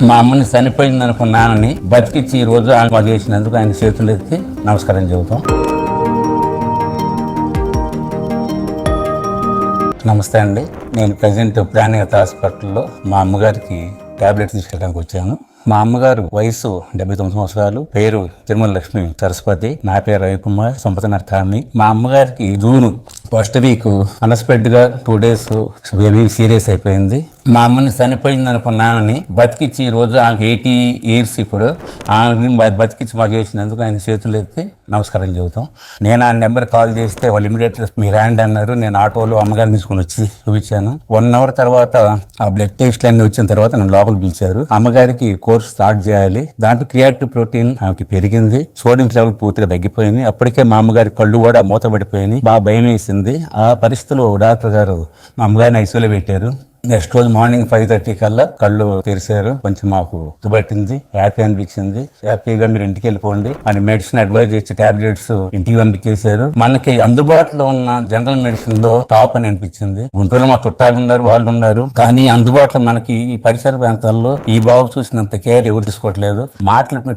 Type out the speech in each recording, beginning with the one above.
మా అమ్మని చనిపోయింది అనుకున్నానని బతికిచ్చి ఈ రోజు ఆమె చేసినందుకు ఆయన చేతులు ఎత్తి నమస్కారం చెబుతాం. నమస్తే అండి, నేను ప్రజెంట్ ప్రాణిగత హాస్పిటల్లో మా అమ్మగారికి టాబ్లెట్స్ తీసుకెళ్ళడానికి వచ్చాను. మా అమ్మగారు వయసు 79 సంవత్సరాలు, పేరు తిరుమల లక్ష్మి సరస్వతి, నా పేరు రవికుమార్, సంపతనర్ కామి. మా అమ్మగారికి జూన్ ఫస్ట్ వీక్ అన్ఎక్స్పెక్టెడ్ గా 2 days బేబీ సీరియస్ అయిపోయింది. మా అమ్మని చనిపోయింది అనుకున్నానని బతికిచ్చి ఈ రోజు ఆమెకు 80 years ఇప్పుడు ఆమె బతికిచ్చి మాకు చేసినందుకు ఆయన చేతులు ఎత్తి నమస్కారం చెబుతాం. నేను ఆ నెంబర్ కాల్ చేస్తే వాళ్ళు ఇమీడియట్ మీరు ర్యాండ్ అన్నారు. నేను ఆటోలో అమ్మగారిని తీసుకుని వచ్చి చూపించాను. 1 hour తర్వాత ఆ బ్లడ్ టెస్ట్ అన్ని వచ్చిన తర్వాత నన్ను లోపలికి పిలిచారు. అమ్మగారికి కోర్స్ స్టార్ట్ చేయాలి. దాంట్లో క్రియాటివ్ ప్రోటీన్ ఆమెకి పెరిగింది, సోడియం లెవెల్ పూర్తిగా తగ్గిపోయింది. అప్పటికే మా అమ్మగారి కళ్ళు కూడా మూతపడిపోయినాయి. బాగా భయం వేసింది. ఆ పరిస్థితిలో డాక్టర్ గారు మా అమ్మగారిని ఐసీయూలో పెట్టారు. నెక్స్ట్ రోజు మార్నింగ్ 5:30 కల్లా కళ్ళు తెరిచారు. కొంచెం మాకు పట్టింది, హ్యాపీ అనిపించింది. హ్యాపీగా మీరు ఇంటికి వెళ్ళిపోండి అని మెడిసిన్ అడ్వైజ్ చేసి టాబ్లెట్స్ ఇంటికి పంపించేశారు. మనకి అందుబాటులో ఉన్న జనరల్ మెడిసిన్ లో టాప్ అని అనిపించింది. గుంటూరులో మా చుట్టాలు ఉన్నారు, వాళ్ళు ఉన్నారు, కానీ అందుబాటులో మనకి ఈ పరిసర ప్రాంతాల్లో ఈ బాబు చూసినంత కేర్ ఎవరు తీసుకోవట్లేదు.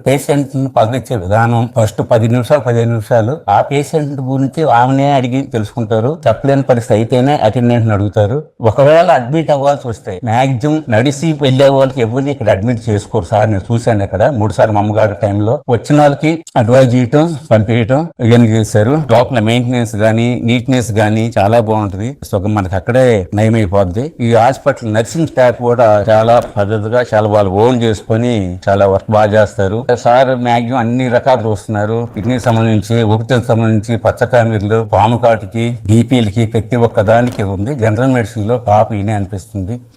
పేషెంట్ ని పగలిచ్చే విధానం ఫస్ట్ 10 నిమిషాలు 15 నిమిషాలు ఆ పేషెంట్ గురించి ఆమెనే అడిగి తెలుసుకుంటారు. చెప్పలేని పరిస్థితి అయితేనే అటెండెంట్ అడుగుతారు. ఒకవేళ అడ్మిట్ అవ్వాల్సి వస్తే మాక్సిమం నడిసి వెళ్లే వాళ్ళకి ఎవరిని ఇక్కడ అడ్మిట్ చేసుకోరు సార్. నేను చూశాను ఇక్కడ 3 సార్లు మా అమ్మగారి టైంలో వచ్చిన వాళ్ళకి అడ్వైజ్ చేయటం, పంపించడం ఇవన్నీ చేశారు. లోపల మెయింటెనెన్స్ గానీ నీట్నెస్ గానీ చాలా బాగుంటది. సో మనకి అక్కడే నయమైపోద్ది. ఈ హాస్పిటల్ నర్సింగ్ స్టాఫ్ కూడా చాలా పద్ధతిగా చాలా వాళ్ళు ఓన్ చేసుకొని చాలా వర్క్ బాగా చేస్తారు. సార్ మాక్సిమం అన్ని రకాలు చూస్తున్నారు. కిడ్నీకి సంబంధించి, ఊపిరితిత్తులకు సంబంధించి, పచ్చకామెర్లు, పాము కాటికి, బీపీలకి ప్రతి ఒక్క దానికి ఉంది. జనరల్ మెడిసిన్ లో పాప ఈయనే అనిపిస్తుంది.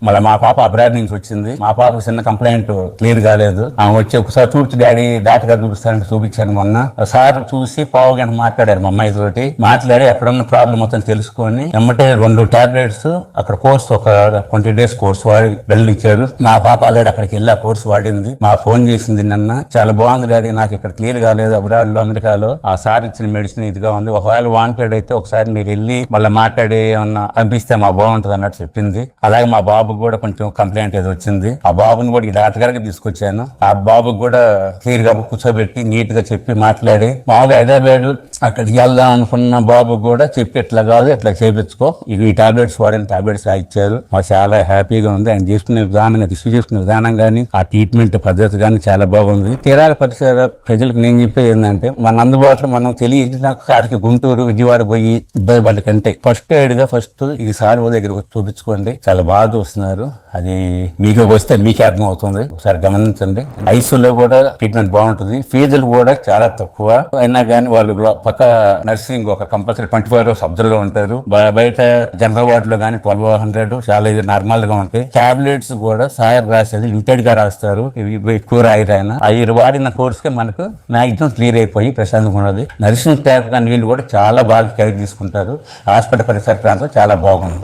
మళ్ళీ మా పాప అబ్రాడ్ నుంచి వచ్చింది. మా పాప చిన్న కంప్లైంట్ క్లియర్ కాలేదు. ఆమె వచ్చి ఒకసారి చూసి డాడీ డాక్టర్ గారు చూపిస్తానని చూపించాను మొన్న. సార్ చూసి పావు గంట మాట్లాడారు మా అమ్మాయి తోటి. మాట్లాడి ఎక్కడున్న ప్రాబ్లం మొత్తం తెలుసుకొని ఎమ్మటే 2 టాబ్లెట్స్ అక్కడ కోర్స్ ఒక 20 days కోర్స్ వాడి వెళ్ళి ఇచ్చారు. మా పాప ఆల్రెడీ అక్కడికి వెళ్ళి ఆ కోర్స్ వాడింది. మా ఫోన్ చేసింది నిన్న, చాలా బాగుంది డాడీ, నాకు ఇక్కడ క్లియర్ కాలేదు అబ్రాడ్ లో అమెరికాలో, ఆ సార్ ఇచ్చిన మెడిసిన్ ఇదిగా ఉంది, ఒకవేళ వాంటెడ్ అయితే ఒకసారి మీరు వెళ్ళి మళ్ళీ మాట్లాడి ఏమన్నా అనిపిస్తే మా బాగుంటుంది అన్నట్టు చెప్పింది. అలాగే మా బాబుకి కూడా కొంచెం కంప్లైంట్ ఏదో వచ్చింది. ఆ బాబుని కూడా ఈ డాక్టర్ గారికి తీసుకొచ్చాను. ఆ బాబుకి కూడా క్లియర్ గా కూర్చోబెట్టి నీట్ గా చెప్పి మాట్లాడి మామూలుగా హైదరాబాద్ అక్కడికి వెళ్దాం అనుకున్న బాబు కూడా చెప్పి ఎట్లా కాదు ఎట్లా చేపించుకో, ఈ టాబ్లెట్స్ వాడిన టాబ్లెట్స్ ఇచ్చారు. మాకు చాలా హ్యాపీగా ఉంది. ఆయన చేసుకునే విధానం, రిసీవ్ చేసుకునే విధానం కానీ, ఆ ట్రీట్మెంట్ పద్ధతి కానీ చాలా బాగుంది. తీరాల పరిసర ప్రజలకు నేను చెప్పేది ఏంటంటే, మన అందుబాటులో మనం తెలియజేసిన కాడికి గుంటూరు, విజయవాడ పోయి ఇబ్బంది పడ్డ కంటే ఫస్ట్ ఎయిడ్ గా ఫస్ట్ ఈ సార్ దగ్గర చూపించుకోండి. చాలా బాగా చూస్తున్నారు. అది మీకు వస్తే మీకే అర్థం అవుతుంది. ఒకసారి గమనించండి. ఐసీయూలో కూడా ట్రీట్మెంట్ బాగుంటుంది. ఫీజులు కూడా చాలా తక్కువ అయినా కానీ వాళ్ళు పక్క నర్సింగ్ ఒక కంపల్సరీ 24 hours అబ్జర్వ్ లో ఉంటారు. బయట జనరల్ వార్డ్ లో కానీ 1200 చాలా ఇది నార్మల్ గా ఉంటాయి. టాబ్లెట్స్ కూడా సార్ రాసేది లిమిటెడ్ గా రాస్తారు. ఇవి ఎక్కువ రాయిరైనా అవి వాడిన కోర్స్ కి మనకు మాక్సిమం క్లియర్ అయిపోయి ప్రశాంతంగా ఉన్నది. నర్సింగ్ స్టాఫ్ కానీ వీళ్ళు కూడా చాలా బాగా కేర్ తీసుకుంటారు. హాస్పిటల్ పరిసర ప్రాంతం చాలా బాగుంది.